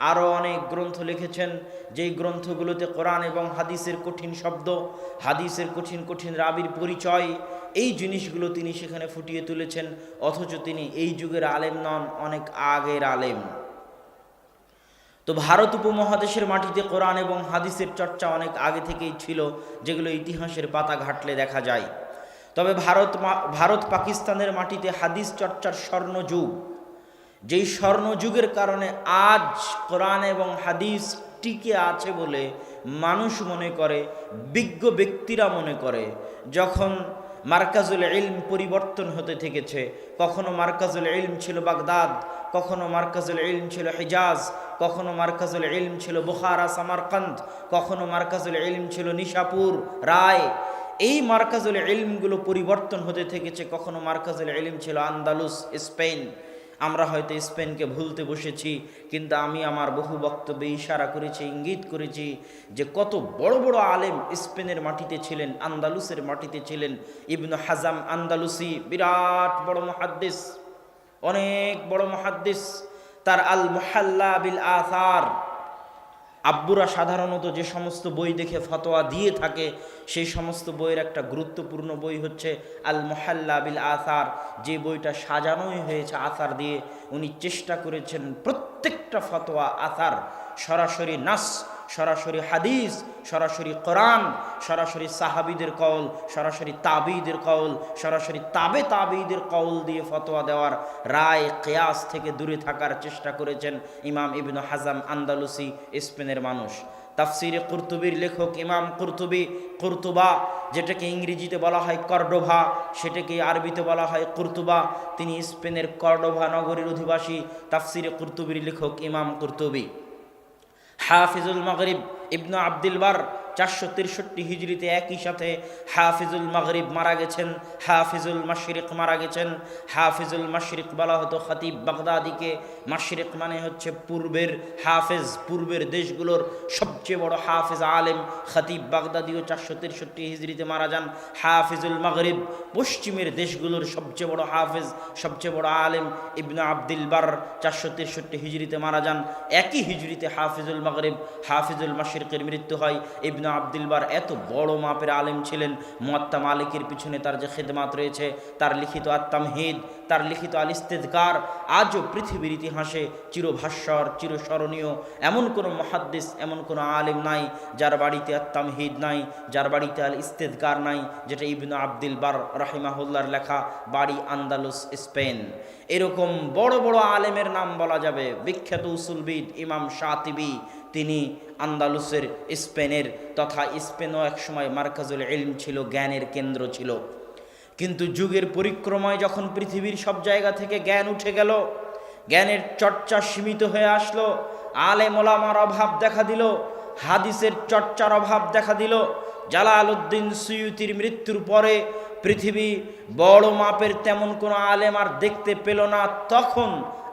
আরও অনেক গ্রন্থ লিখেছেন, যেই গ্রন্থগুলোতে কোরআন এবং হাদিসের কঠিন শব্দ, হাদিসের কঠিন কঠিন রাবির পরিচয়, এই জিনিসগুলো তিনি সেখানে ফুটিয়ে তুলেছেন। অথচ তিনি এই যুগের আলেম নন, অনেক আগের আলেম। তো ভারত উপমহাদেশের মাটিতে কোরআন এবং হাদিসের চর্চা অনেক আগে থেকেই ছিল, যেগুলো ইতিহাসের পাতা ঘাটলে দেখা যায়। তবে ভারত পাকিস্তানের মাটিতে হাদিস চর্চার স্বর্ণযুগ, যেই স্বর্ণযুগের কারণে আজ কোরআন এবং হাদিস টিকে আছে বলে মানুষ মনে করে, বিজ্ঞ ব্যক্তিরা মনে করে। যখন মার্কাজুল ইলম পরিবর্তন হতে থেকেছে, কখনো মার্কাজুল ইলম ছিল বাগদাদ, কখনো মার্কাজুল ইলম ছিল হিজাজ, কখনো মার্কাজুল ইলম ছিল বুখারা সামারকান্দ, কখনো মার্কাজুল ইলম ছিল নিশাপুর রায়। এই মার্কাজুল ইলমগুলো পরিবর্তন হতে থেকেছে। কখনো মার্কাজুল ইলম ছিল আন্দালুস, স্পেন। আমরা হয়তো স্পেনকে ভুলতে বসেছি, কিন্তু আমি আমার বহু বক্তব্যে ইশারা করেছি, ইঙ্গিত করেছি যে কত বড় বড় আলেম স্পেনের মাটিতে ছিলেন, আন্দালুসের মাটিতে ছিলেন। ইবনু হাজাম আন্দালুসি বিরাট বড় মুহাদ্দিস, অনেক বড় মুহাদ্দিস। তার আল মুহাল্লা বিল আসার, আব্বুরা সাধারণত যে সমস্ত বই দেখে ফতোয়া দিয়ে থাকে সেই সমস্ত বইয়ের একটা গুরুত্বপূর্ণ বই হচ্ছে আল মুহাল্লা বিল আসার, যে বইটা সাজানোই হয়েছে আসার দিয়ে। উনি চেষ্টা করেছেন প্রত্যেকটা ফতোয়া আসার, সরাসরি নাস, সরাসরি হাদিস, সরাসরি কোরআন, সরাসরি সাহাবীদের কওল, সরাসরি তাবিঈদের কওল, সরাসরি তাবিঈদের কওল দিয়ে ফতোয়া দেওয়ার, রায় কিয়াস থেকে দূরে থাকার চেষ্টা করেছেন ইমাম ইবনে হাজম আন্দালুসি, স্পেনের মানুষ। তাফসিরে কুরতুবির লেখক ইমাম কুরতুবা, যেটাকে ইংরেজিতে বলা হয় কর্ডোভা, সেটাকে আরবিতে বলা হয় কুরতুবা, তিনি স্পেনের কর্ডোভা নগরীর অধিবাসী। তাফসিরে কুরতুবির লেখক ইমাম কুরতুবি। হাফিজুল মাগরিব ইবনু আব্দুল বার 463 হিজরিতে একই সাথে হাফিজুল মাগরিব মারা গেছেন, হাফিজুল মাশরিক মারা গেছেন। হাফিজুল মাশরিক বলা হতো খতিব বাগদাদিকে। মাশরিক মানে হচ্ছে পূর্বের হাফেজ, পূর্বের দেশগুলোর সবচেয়ে বড় হাফেজ আলেম। খতিব বাগদাদিও 463 হিজরিতে মারা যান। হাফিজুল মাগরিব পশ্চিমের দেশগুলোর সবচেয়ে বড় হাফেজ, সবচেয়ে বড় আলেম ইবনু আব্দুল বার 463 হিজরিতে মারা যান। একই হিজরিতে হাফিজুল মাগরিব, হাফিজুল মাশরিকের মৃত্যু হয়। ইবনু আব্দুল বার এত বড় মাপের আলেম ছিলেন, মুয়াত্তা মালিকের পিছনে তার যে খেদমাত রয়েছে, তার লিখিত আত-তামহিদ, তার লিখিত আল ইস্তিযকার আজও পৃথিবীর ইতিহাসে চিরভাস্বর, চিরস্মরণীয়। এমন কোনো মুহাদ্দিস, এমন কোনো আলেম নাই যার বাড়িতে আত-তামহিদ নাই, যার বাড়িতে আল ইস্তিযকার নাই, যেটা ইবনু আব্দুল বার রাহিমাহুল্লাহর লেখা। বাড়ি আন্দালুস, স্পেন। এরকম বড় বড় আলেমের নাম বলা যাবে। বিখ্যাত উসুলবিদ ইমাম শাতিবি, তিনি আন্দালুসের, স্পেনের, তথা স্পেনও একসময় মারকাজুল ইলম ছিল, জ্ঞানের কেন্দ্র ছিল। কিন্তু যুগের পরিক্রমায় যখন পৃথিবীর সব জায়গা থেকে জ্ঞান উঠে গেল, জ্ঞানের চর্চা সীমিত হয়ে আসলো, আলেম ওলামার অভাব দেখা দিল, হাদিসের চর্চার অভাব দেখা দিল। জালালউদ্দিন সুয়ুতির মৃত্যুর পরে পৃথিবী বড় মাপের তেমন কোনো আলেম আর দেখতে পেল না। তখন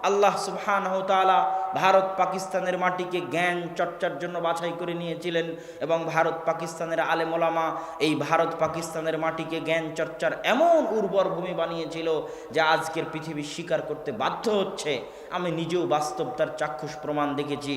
আল্লাহ সুবহানাহু ওয়া তাআলা ভারত পাকিস্তানের মাটিকে জ্ঞান চর্চার জন্য বাছাই করে নিয়েছিলেন, এবং ভারত পাকিস্তানের আলেম ওলামা এই ভারত পাকিস্তানের মাটিকে জ্ঞান চর্চার এমন উর্বর ভূমি বানিয়েছিল যা আজকের পৃথিবী স্বীকার করতে বাধ্য হচ্ছে। আমি নিজেও বাস্তব তার চাক্ষুষ প্রমাণ দেখেছি।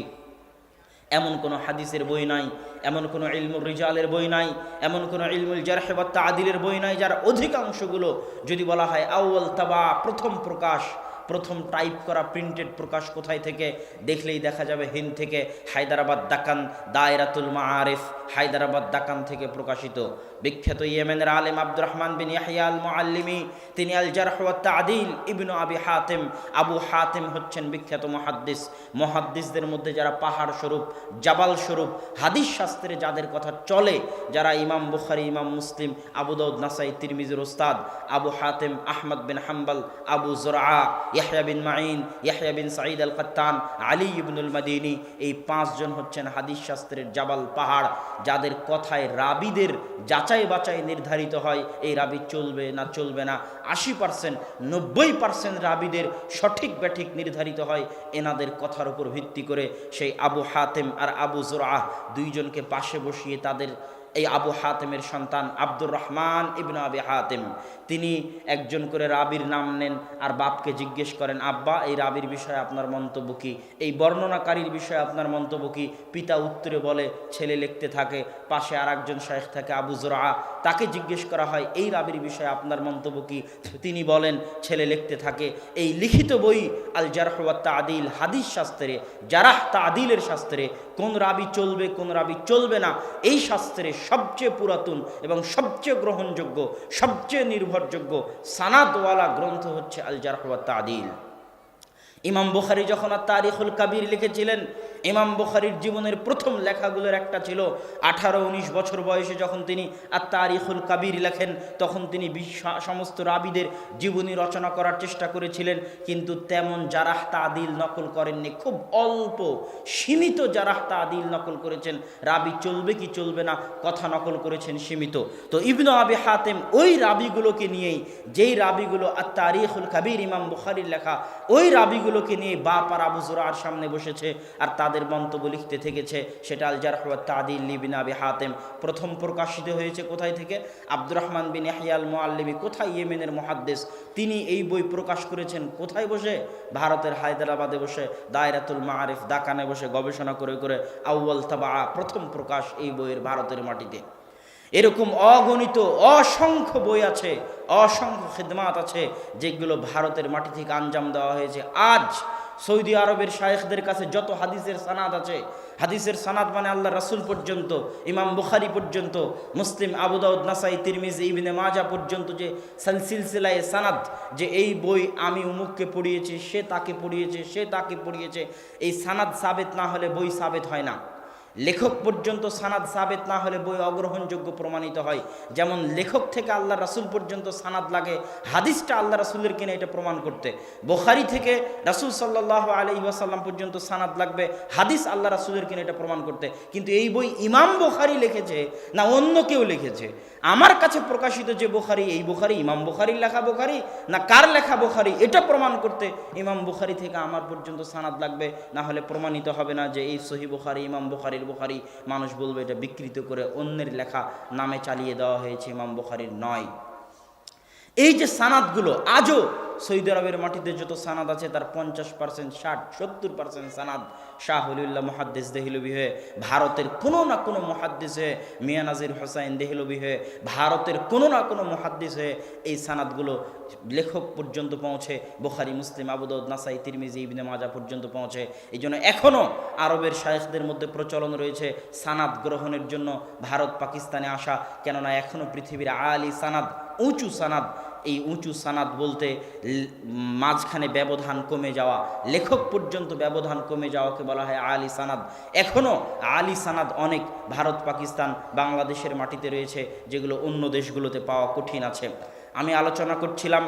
এমন কোনো হাদিসের বই নাই, এমন কোনো ইলমুর রিজালের বই নাই, এমন কোনো ইলমুল জারহ ওয়া তা'দিলের বই নাই যার অধিকাংশগুলো যদি বলা হয় আউয়াল তাবা, প্রথম প্রকাশ, প্রথম টাইপ করা প্রিন্টেড প্রকাশ কোথায় থেকে, দেখলেই দেখা যাবে হিন্দ থেকে, হায়দ্রাবাদ দাকান, দায়রাতুল মাআরিফ, হায়দ্রাবাদ দাকান থেকে প্রকাশিত। বিখ্যাত ইয়েমেনের আলেম আব্দুর রহমান বিন ইয়াহইয়া আল মুআল্লিমি, তিনি আল জারহ ওয়া তা'দিল ইবনু আবি হাতিম, আবু হাতিম হচ্ছেন বিখ্যাত মুহাদ্দিস। মুহাদ্দিসদের মধ্যে যারা পাহাড় স্বরূপ, জাবাল স্বরূপ, হাদিস শাস্ত্রে যাদের কথা চলে, যারা ইমাম বুখারী, ইমাম মুসলিম, আবু দাউদ, নাসাই, তিরমিজির ওস্তাদ, আবু হাতিম, আহমদ বিন হাম্বল, আবু যুরআ, ইয়াহইয়া বিন মাঈন, ইয়াহইয়া বিন সাঈদ আল কাত্তান, আলী ইবনুল মাদিনী, এই 5 জন হচ্ছেন হাদিস শাস্ত্রের জাবাল, পাহাড়, যাদের কথায় রাবিদের যাচাই বাছাই নির্ধারিত হয়। এই রাবি চলবে না চলবে না, 80%, 90% রাবিদের সঠিক ব্যাঠিক নির্ধারিত হয় এনাদের কথার উপর ভিত্তি করে। সেই আবু হাতিম আর আবু যুরআ দুইজনকে পাশে বসিয়ে তাদের এই আবু হাতিমের সন্তান আব্দুর রহমান ইবনে আবি হাতিম, তিনি একজন করে রাবির নাম নেন আর বাপকে জিজ্ঞেস করেন, আব্বা এই রাবির বিষয়ে আপনার মন্তব্য কি, এই বর্ণনাকারীর বিষয়ে আপনার মন্তব্য কি। পিতা উত্তরে বলে, ছেলে লিখতে থাকে। পাশে আর একজন শাইখ থাকে আবু যুরআ, তাকে জিজ্ঞেস করা হয় এই রাবির বিষয়ে আপনার মন্তব্য কি, তিনি বলেন ছেলে লিখতে থাকে। এই লিখিত বই আল জারহ ওয়া তা'দিল, হাদিস শাস্ত্রে, জারাহ তা'দিলের শাস্ত্রে কোন রাবি চলবে কোন রাবি চলবে না, এই শাস্ত্রে সবচেয়ে পুরাতন এবং সবচেয়ে গ্রহণযোগ্য, সবচেয়ে নির্ভরযোগ্য সানাদওয়ালা গ্রন্থ হচ্ছে আল জারহ ওয়া তা'দিল। ইমাম বুখারী যখন তারিখুল কাবির লিখেছিলেন, ইমাম বুখারীর জীবনের প্রথম লেখাগুলোর একটা ছিল 18-19 বছর বয়সে যখন তিনি তারিখুল কাবির লেখেন, তখন তিনি সমস্ত রাবিদের জীবনী রচনা করার চেষ্টা করেছিলেন, কিন্তু তেমন জারাহ তা'দিল নকল করেননি। খুব অল্প সীমিত জারাহ তা'দিল নকল করেছেন, রাবি চলবে কি চলবে না কথা নকল করেছেন সীমিত। তো ইবনু আবি হাতিম ওই রাবিগুলোকে নিয়েই, যেই রাবিগুলো তারিখুল কাবির ইমাম বুখারীর লেখা, ওই রাবিগুলোকে নিয়ে বাপ আর আবু যুরআর সামনে বসেছে আর তাদের তাদের মন্তব্য লিখতে থেকেছে, সেটা আল জারহ ওয়াত তা'দীল লিবনে আবি হাতেম। প্রথম প্রকাশিত হয়েছে কোথায় থেকে? আব্দুর রহমান বিন ইয়াহইয়া আল মুআল্লিমি, কোথায়? ইয়েমেনের মুহাদ্দিস। তিনি এই বই প্রকাশ করেছেন কোথায় বসে? ভারতের হায়দ্রাবাদে বসে, দায়রাতুল মাআরিফ দাকানে বসে গবেষণা করে করে আউয়াল তাবা, প্রথম প্রকাশ এই বইয়ের ভারতের মাটিতে। এরকম অগণিত অসংখ্য বই আছে, অসংখ্য খিদমাত আছে, যেগুলো ভারতের মাটি থেকে আঞ্জাম দেওয়া হয়েছে। আজ সৌদি আরবের শায়েখদের কাছে যত হাদিসের সানাদ আছে, হাদিসের সানাদ মানে আল্লাহ রাসূল পর্যন্ত, ইমাম বুখারী পর্যন্ত, মুসলিম, আবু দাউদ, নাসাই, তিরমিজি, ইবনে মাজা পর্যন্ত যে সিলসিলায়ে সানাদ, যে এই বই আমি উমুককে পড়িয়েছি, সে তাকে পড়িয়েছে, সে তাকে পড়িয়েছে, এই সানাদ সাবেত না হলে বই সাবেত হয় না। লেখক পর্যন্ত সানাদ সাবেত না হলে বই অগ্রহণযোগ্য প্রমাণিত হয়। যেমন লেখক থেকে আল্লাহ রাসূল পর্যন্ত সানাদ লাগে হাদিসটা আল্লাহ রাসূলের কিনা এটা প্রমাণ করতে। বুখারী থেকে রাসূল সাল্লাল্লাহু আলাইহি ওয়াসাল্লাম পর্যন্ত সানাদ লাগবে হাদিস আল্লাহ রাসূলের কিনা এটা প্রমাণ করতে। কিন্তু এই বই ইমাম বুখারী লিখেছে না অন্য কেউ লিখেছে? আমার কাছে প্রকাশিত যে বুখারী, এই বুখারী ইমাম বুখারীর লেখা বুখারী না কার লেখা বুখারী, এটা প্রমাণ করতে ইমাম বুখারী থেকে আমার পর্যন্ত সানাদ লাগবে, না হলে প্রমাণিত হবে না যে এই সহিহ বুখারী, ইমাম বুখারীর বুখারী। মানুষ বলবে এটা বিকৃত করে অন্যের লেখা নামে চালিয়ে দেওয়া হয়েছে, ইমাম বুখারীর নয়। এই যে সানাদগুলো আজও সৌদি আরবের মাটিতে যত সানাদ আছে তার 50%, 60-70% সানাদ শাহ ওলিউল্লাহ মুহাদ্দিস দেহলভী হয়ে, ভারতের কোনো না কোনো মুহাদ্দিস হয়ে, মিয়া নাজির হোসাইন দেহলভী হয়ে, ভারতের কোনো না কোনো মুহাদ্দিস হয়ে এই সানাদগুলো লেখক পর্যন্ত পৌঁছে, বুখারী, মুসলিম, আবু দাউদ, নাসাই, তিরমিজি, ইবনে মাজা পর্যন্ত পৌঁছে। এই জন্য এখনও আরবের শায়েখদের মধ্যে প্রচলন রয়েছে সানাদ গ্রহণের জন্য ভারত পাকিস্তানে আসা, কেননা এখনও পৃথিবীর আলী সানাদ, উঁচু সানাদ, এই উঁচু সানাদ বলতে মাঝখানে ব্যবধান কমে যাওয়া, লেখক পর্যন্ত ব্যবধান কমে যাওয়াকে বলা হয় আলী সানাদ। এখনও আলী সানাদ অনেক ভারত, পাকিস্তান, বাংলাদেশের মাটিতে রয়েছে, যেগুলো অন্য দেশগুলোতে পাওয়া কঠিন আছে। আমি আলোচনা করছিলাম